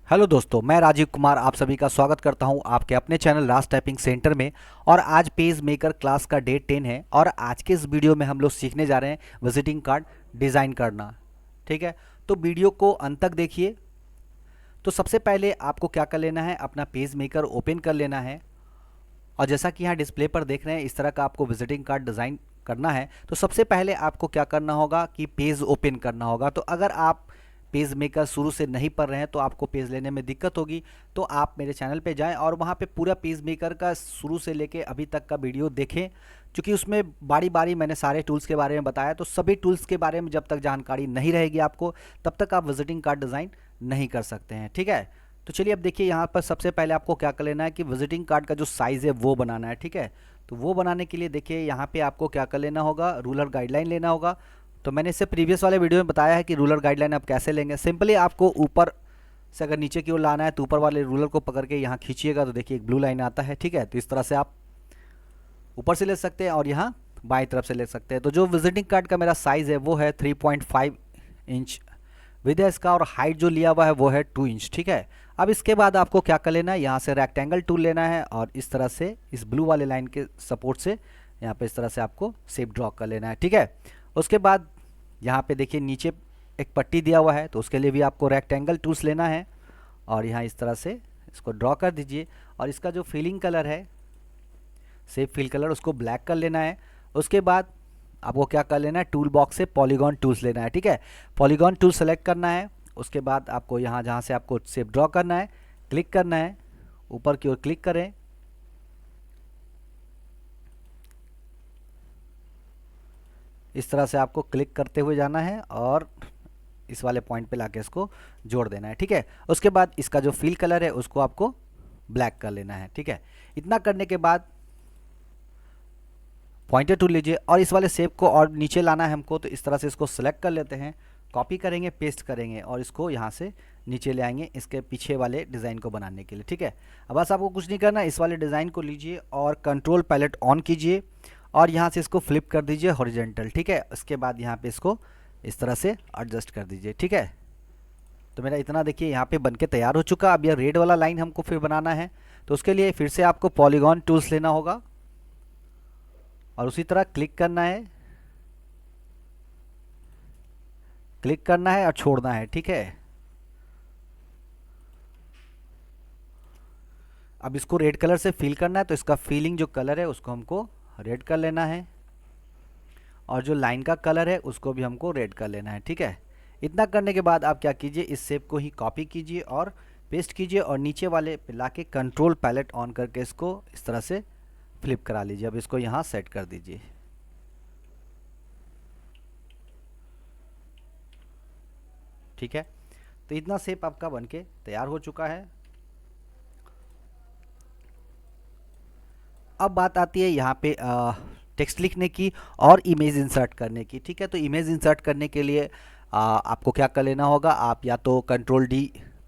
Hello दोस्तों, मैं राजीव कुमार आप सभी का स्वागत करता हूं आपके अपने चैनल राज टाइपिंग सेंटर में। और आज पेज मेकर क्लास का डे 10 है और आज के इस वीडियो में हम लोग सीखने जा रहे हैं विजिटिंग कार्ड डिज़ाइन करना। ठीक है, तो वीडियो को अंत तक देखिए। तो सबसे पहले आपको क्या कर लेना है, अपना पेज मेकर ओपन कर लेना है। और जैसा कि यहाँ डिस्प्ले पर देख रहे हैं, इस तरह का आपको विजिटिंग कार्ड डिज़ाइन करना है। तो सबसे पहले आपको क्या करना होगा कि पेज ओपन करना होगा। तो अगर आप पेज मेकर शुरू से नहीं पढ़ रहे हैं तो आपको पेज लेने में दिक्कत होगी, तो आप मेरे चैनल पे जाएं और वहाँ पे पूरा पेज मेकर का शुरू से लेके अभी तक का वीडियो देखें। क्योंकि उसमें बारी बारी मैंने सारे टूल्स के बारे में बताया, तो सभी टूल्स के बारे में जब तक जानकारी नहीं रहेगी आपको, तब तक आप विजिटिंग कार्ड डिज़ाइन नहीं कर सकते हैं। ठीक है, तो चलिए अब देखिए, यहाँ पर सबसे पहले आपको क्या कर लेना है कि विजिटिंग कार्ड का जो साइज़ है वो बनाना है। ठीक है, तो वो बनाने के लिए देखिए यहाँ पे आपको क्या कर लेना होगा, रूलर गाइडलाइन लेना होगा। तो मैंने इससे प्रीवियस वाले वीडियो में बताया है कि रूलर गाइडलाइन आप कैसे लेंगे। सिंपली आपको ऊपर से अगर नीचे की ओर लाना है तो ऊपर वाले रूलर को पकड़ के यहाँ खींचिएगा तो देखिए एक ब्लू लाइन आता है। ठीक है, तो इस तरह से आप ऊपर से ले सकते हैं और यहाँ बाएं तरफ से ले सकते हैं। तो जो विजिटिंग कार्ड का मेरा साइज़ है वो है 3.5 इंच विद है इसका, और हाइट जो लिया हुआ है वो है 2 इंच। ठीक है, अब इसके बाद आपको क्या कर लेना है, यहाँ से रेक्टेंगल टूल लेना है और इस तरह से इस ब्लू वाले लाइन के सपोर्ट से यहाँ पे इस तरह से आपको शेप ड्रॉ कर लेना है। ठीक है, उसके बाद यहाँ पे देखिए नीचे एक पट्टी दिया हुआ है, तो उसके लिए भी आपको रेक्टेंगल टूल्स लेना है और यहाँ इस तरह से इसको ड्रॉ कर दीजिए। और इसका जो फिलिंग कलर है, शेप फिल कलर, उसको ब्लैक कर लेना है। उसके बाद आपको क्या कर लेना है, टूल बॉक्स से पॉलीगॉन टूल्स लेना है। ठीक है, पॉलीगॉन टूल सेलेक्ट करना है। उसके बाद आपको यहाँ जहाँ से आपको शेप ड्रॉ करना है क्लिक करना है, ऊपर की ओर क्लिक करें। इस तरह से आपको क्लिक करते हुए जाना है और इस वाले पॉइंट पे लाके इसको जोड़ देना है। ठीक है, उसके बाद इसका जो फिल कलर है उसको आपको ब्लैक कर लेना है। ठीक है, इतना करने के बाद पॉइंटर टूल लीजिए और इस वाले शेप को और नीचे लाना है हमको, तो इस तरह से इसको सेलेक्ट कर लेते हैं, कॉपी करेंगे, पेस्ट करेंगे और इसको यहाँ से नीचे ले आएंगे इसके पीछे वाले डिज़ाइन को बनाने के लिए। ठीक है, अब बस आपको कुछ नहीं करना, इस वाले डिज़ाइन को लीजिए और कंट्रोल पैलेट ऑन कीजिए और यहाँ से इसको फ्लिप कर दीजिए हॉरिजेंटल। ठीक है, उसके बाद यहाँ पे इसको इस तरह से एडजस्ट कर दीजिए। ठीक है, तो मेरा इतना देखिए यहाँ पे बनके तैयार हो चुका। अब यह रेड वाला लाइन हमको फिर बनाना है, तो उसके लिए फिर से आपको पॉलीगॉन टूल्स लेना होगा और उसी तरह क्लिक करना है, क्लिक करना है और छोड़ना है। ठीक है, अब इसको रेड कलर से फिल करना है, तो इसका फीलिंग जो कलर है उसको हमको रेड कर लेना है और जो लाइन का कलर है उसको भी हमको रेड कर लेना है। ठीक है, इतना करने के बाद आप क्या कीजिए, इस शेप को ही कॉपी कीजिए और पेस्ट कीजिए और नीचे वाले पे लाके कंट्रोल पैलेट ऑन करके इसको इस तरह से फ्लिप करा लीजिए। अब इसको यहाँ सेट कर दीजिए। ठीक है, तो इतना शेप आपका बनके तैयार हो चुका है। अब बात आती है यहाँ पे टेक्स्ट लिखने की और इमेज इंसर्ट करने की। ठीक है, तो इमेज इंसर्ट करने के लिए आपको क्या कर लेना होगा, आप या तो कंट्रोल डी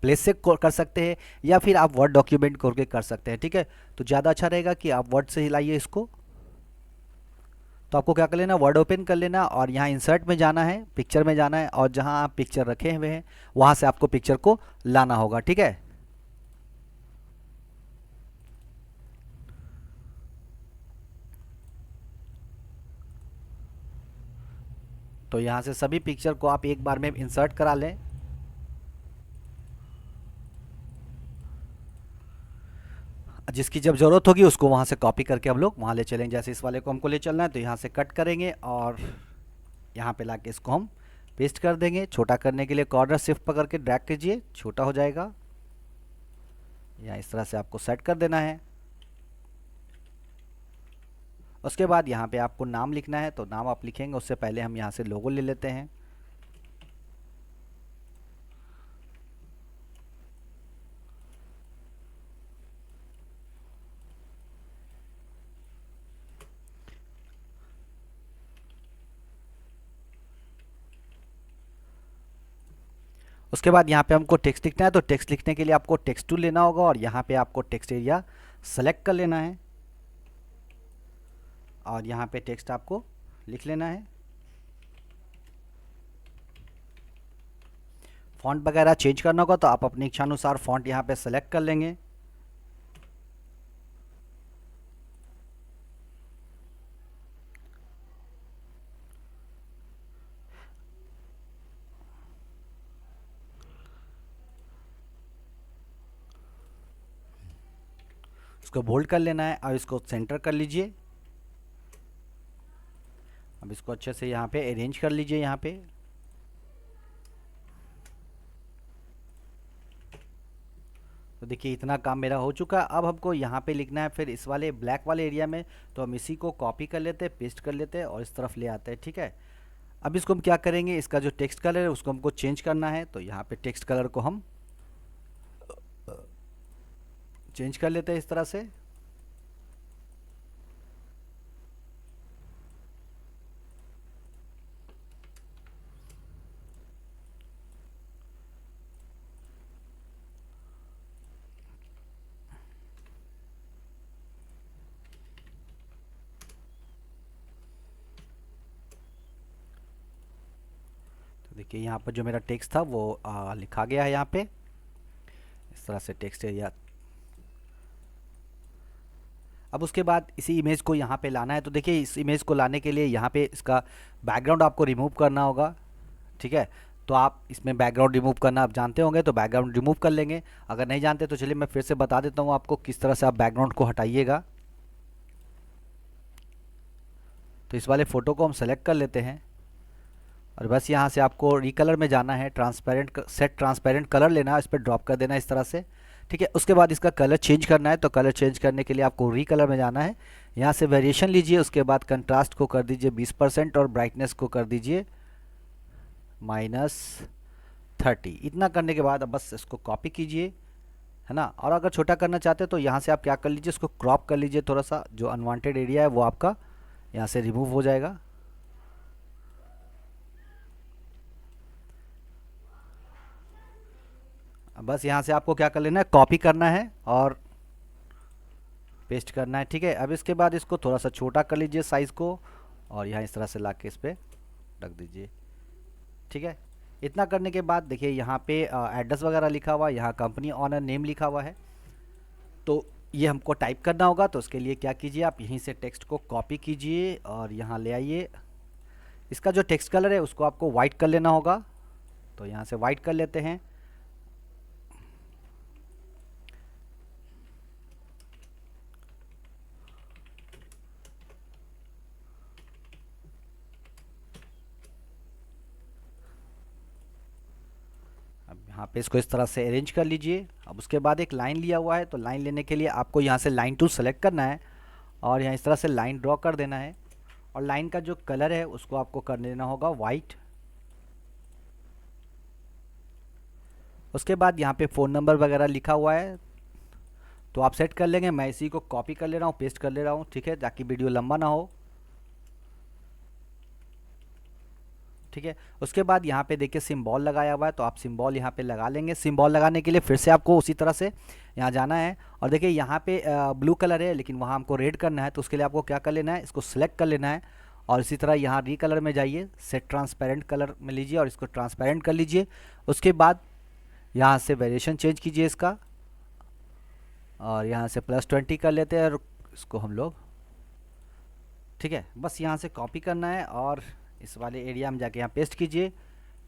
प्लेस से कर सकते हैं या फिर आप वर्ड डॉक्यूमेंट करके कर सकते हैं। ठीक है, तो ज़्यादा अच्छा रहेगा कि आप वर्ड से हिलाइए इसको। तो आपको क्या कर लेना, वर्ड ओपन कर लेना और यहाँ इंसर्ट में जाना है, पिक्चर में जाना है और जहाँ आप पिक्चर रखे हुए हैं वहाँ से आपको पिक्चर को लाना होगा। ठीक है, तो यहाँ से सभी पिक्चर को आप एक बार में इंसर्ट करा लें। जिसकी जब ज़रूरत होगी उसको वहाँ से कॉपी करके हम लोग वहाँ ले चलेंगे। जैसे इस वाले को हमको ले चलना है तो यहाँ से कट करेंगे और यहाँ पे लाके इसको हम पेस्ट कर देंगे। छोटा करने के लिए कॉर्नर शिफ्ट पकड़ के ड्रैग कीजिए, छोटा हो जाएगा। यहाँ इस तरह से आपको सेट कर देना है। उसके बाद यहाँ पे आपको नाम लिखना है, तो नाम आप लिखेंगे, उससे पहले हम यहाँ से लोगो ले लेते हैं। उसके बाद यहाँ पे हमको टेक्स्ट लिखना है, तो टेक्स्ट लिखने के लिए आपको टेक्स्ट टूल लेना होगा और यहाँ पे आपको टेक्स्ट एरिया सेलेक्ट कर लेना है और यहाँ पे टेक्स्ट आपको लिख लेना है। फ़ॉन्ट वगैरह चेंज करना होगा तो आप अपनी इच्छानुसार फ़ॉन्ट यहाँ पे सेलेक्ट कर लेंगे। इसको बोल्ड कर लेना है और इसको सेंटर कर लीजिए। अब इसको अच्छे से यहाँ पे अरेंज कर लीजिए यहाँ पे। तो देखिए इतना काम मेरा हो चुका है। अब हमको यहाँ पे लिखना है फिर इस वाले ब्लैक वाले एरिया में, तो हम इसी को कॉपी कर लेते हैं, पेस्ट कर लेते हैं और इस तरफ ले आते हैं। ठीक है, अब इसको हम क्या करेंगे, इसका जो टेक्स्ट कलर है उसको हमको चेंज करना है। तो यहाँ पे टेक्स्ट कलर को हम चेंज कर लेते हैं इस तरह से। तो देखिए यहाँ पर जो मेरा टेक्स्ट था वो लिखा गया है यहाँ पे इस तरह से टेक्स्ट एरिया। अब उसके बाद इसी इमेज को यहाँ पे लाना है। तो देखिए इस इमेज को लाने के लिए यहाँ पे इसका बैकग्राउंड आपको रिमूव करना होगा। ठीक है, तो आप इसमें बैकग्राउंड रिमूव करना आप जानते होंगे, तो बैकग्राउंड रिमूव कर लेंगे। अगर नहीं जानते तो चलिए मैं फिर से बता देता हूँ आपको किस तरह से आप बैकग्राउंड को हटाइएगा। तो इस वाले फ़ोटो को हम सेलेक्ट कर लेते हैं और बस यहाँ से आपको रिकलर में जाना है, ट्रांसपेरेंट सेट ट्रांसपेरेंट कलर लेना है, इस पर ड्रॉप कर देना है इस तरह से। ठीक है, उसके बाद इसका कलर चेंज करना है। तो कलर चेंज करने के लिए आपको रिकलर में जाना है, यहाँ से वेरिएशन लीजिए, उसके बाद कंट्रास्ट को कर दीजिए 20% और ब्राइटनेस को कर दीजिए -30। इतना करने के बाद अब बस इसको कॉपी कीजिए, है ना। और अगर छोटा करना चाहते हैं तो यहाँ से आप क्या कर लीजिए, इसको क्रॉप कर लीजिए थोड़ा सा, जो अनवांटेड एरिया है वो आपका यहाँ से रिमूव हो जाएगा। बस यहाँ से आपको क्या कर लेना है, कॉपी करना है और पेस्ट करना है। ठीक है, अब इसके बाद इसको थोड़ा सा छोटा कर लीजिए साइज़ को और यहाँ इस तरह से ला के इस पर रख दीजिए। ठीक है, इतना करने के बाद देखिए यहाँ पे एड्रेस वगैरह लिखा हुआ है, यहाँ कंपनी ऑनर नेम लिखा हुआ है, तो ये हमको टाइप करना होगा। तो उसके लिए क्या कीजिए, आप यहीं से टेक्स्ट को कॉपी कीजिए और यहाँ ले आइए। इसका जो टेक्स्ट कलर है उसको आपको वाइट कर लेना होगा, तो यहाँ से वाइट कर लेते हैं। अब यहाँ पे इसको इस तरह से अरेंज कर लीजिए। अब उसके बाद एक लाइन लिया हुआ है, तो लाइन लेने के लिए आपको यहाँ से लाइन टूल सेलेक्ट करना है और यहाँ इस तरह से लाइन ड्रॉ कर देना है। और लाइन का जो कलर है उसको आपको कर देना होगा वाइट। उसके बाद यहाँ पे फ़ोन नंबर वगैरह लिखा हुआ है तो आप सेट कर लेंगे। मैं इसी को कॉपी कर ले रहा हूँ, पेस्ट कर ले रहा हूँ। ठीक है, ताकि वीडियो लंबा ना हो। ठीक है, उसके बाद यहाँ पे देखिए सिंबल लगाया हुआ है, तो आप सिंबल यहाँ पे लगा लेंगे। सिंबल लगाने के लिए फिर से आपको उसी तरह से यहाँ जाना है और देखिए यहाँ पे ब्लू कलर है लेकिन वहाँ हमको रेड करना है, तो उसके लिए आपको क्या कर लेना है, इसको सिलेक्ट कर लेना है और इसी तरह यहाँ री कलर में जाइए, सेट ट्रांसपेरेंट कलर में लीजिए और इसको ट्रांसपेरेंट कर लीजिए। उसके बाद यहाँ से वेरिएशन चेंज कीजिए इसका और यहाँ से +20 कर लेते हैं और इसको हम लोग, ठीक है, बस यहाँ से कॉपी करना है और इस वाले एरिया में जाके यहाँ पेस्ट कीजिए,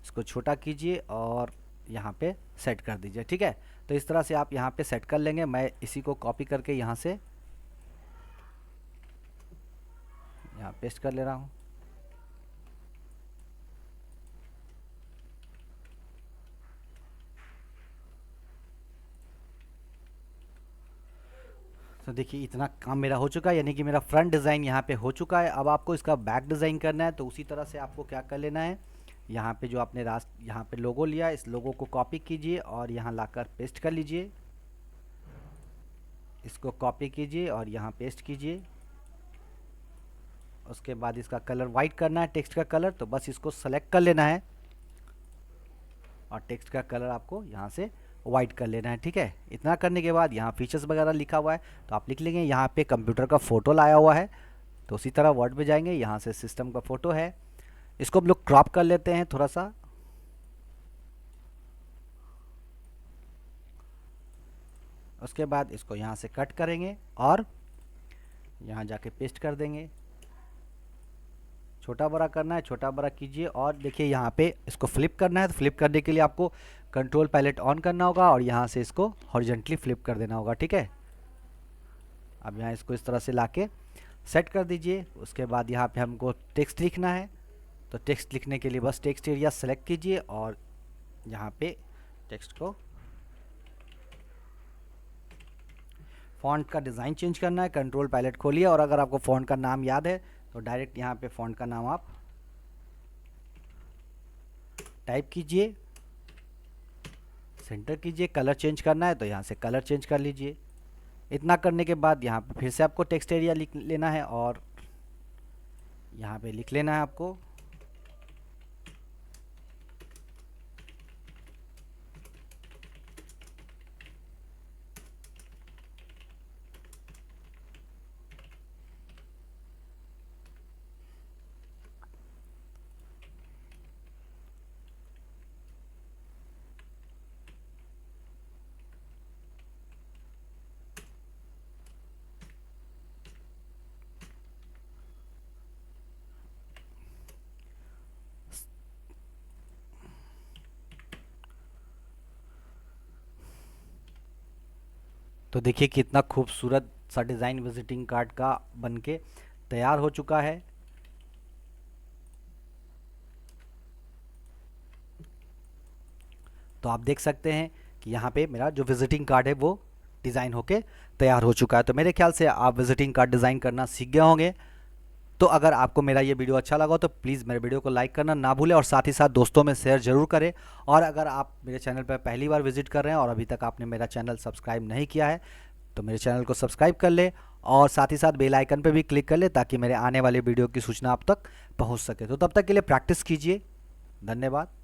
इसको छोटा कीजिए और यहाँ पे सेट कर दीजिए। ठीक है, तो इस तरह से आप यहाँ पे सेट कर लेंगे। मैं इसी को कॉपी करके यहाँ से यहाँ पेस्ट कर ले रहा हूँ। तो देखिए इतना काम मेरा हो चुका है, यानी कि मेरा फ्रंट डिज़ाइन यहाँ पे हो चुका है। अब आपको इसका बैक डिज़ाइन करना है, तो उसी तरह से आपको क्या कर लेना है, यहाँ पे जो आपने यहाँ पे लोगो लिया, इस लोगो को कॉपी कीजिए और यहाँ लाकर पेस्ट कर लीजिए। इसको कॉपी कीजिए और यहाँ पेस्ट कीजिए। उसके बाद इसका कलर वाइट करना है, टेक्स्ट का कलर, तो बस इसको सेलेक्ट कर लेना है और टेक्स्ट का कलर आपको यहाँ से वाइट कर लेना है। ठीक है, इतना करने के बाद यहाँ फीचर्स वगैरह लिखा हुआ है तो आप लिख लेंगे। यहाँ पे कंप्यूटर का फ़ोटो लाया हुआ है, तो उसी तरह वर्ड में जाएंगे, यहाँ से सिस्टम का फ़ोटो है, इसको हम लोग क्रॉप कर लेते हैं थोड़ा सा। उसके बाद इसको यहाँ से कट करेंगे और यहाँ जाके पेस्ट कर देंगे। छोटा बड़ा करना है, छोटा बड़ा कीजिए और देखिए यहाँ पे इसको फ्लिप करना है। तो फ्लिप करने के लिए आपको कंट्रोल पैलेट ऑन करना होगा और यहाँ से इसको हॉरिजॉन्टली फ्लिप कर देना होगा, ठीक है। अब यहाँ इसको इस तरह से लाके सेट कर दीजिए। उसके बाद यहाँ पे हमको टेक्स्ट लिखना है, तो टेक्स्ट लिखने के लिए बस टेक्स्ट एरिया सेलेक्ट कीजिए और यहाँ पे टेक्स्ट को फ़ॉन्ट का डिज़ाइन चेंज करना है। कंट्रोल पैलेट खोलिए और अगर आपको फ़ॉन्ट का नाम याद है तो डायरेक्ट यहाँ पे फ़ॉन्ट का नाम आप टाइप कीजिए, सेंटर कीजिए। कलर चेंज करना है तो यहाँ से कलर चेंज कर लीजिए। इतना करने के बाद यहाँ पे फिर से आपको टेक्स्ट एरिया लिख लेना है और यहाँ पे लिख लेना है आपको तो देखिए कितना खूबसूरत सा डिज़ाइन विजिटिंग कार्ड का बनके तैयार हो चुका है। तो आप देख सकते हैं कि यहाँ पे मेरा जो विजिटिंग कार्ड है वो डिज़ाइन होके तैयार हो चुका है। तो मेरे ख्याल से आप विजिटिंग कार्ड डिज़ाइन करना सीख गए होंगे। तो अगर आपको मेरा ये वीडियो अच्छा लगा तो प्लीज़ मेरे वीडियो को लाइक करना ना भूलें और साथ ही साथ दोस्तों में शेयर ज़रूर करें। और अगर आप मेरे चैनल पर पहली बार विजिट कर रहे हैं और अभी तक आपने मेरा चैनल सब्सक्राइब नहीं किया है तो मेरे चैनल को सब्सक्राइब कर ले और साथ ही साथ बेल आइकन पर भी क्लिक कर ले ताकि मेरे आने वाले वीडियो की सूचना आप तक पहुँच सके। तो तब तक के लिए प्रैक्टिस कीजिए। धन्यवाद।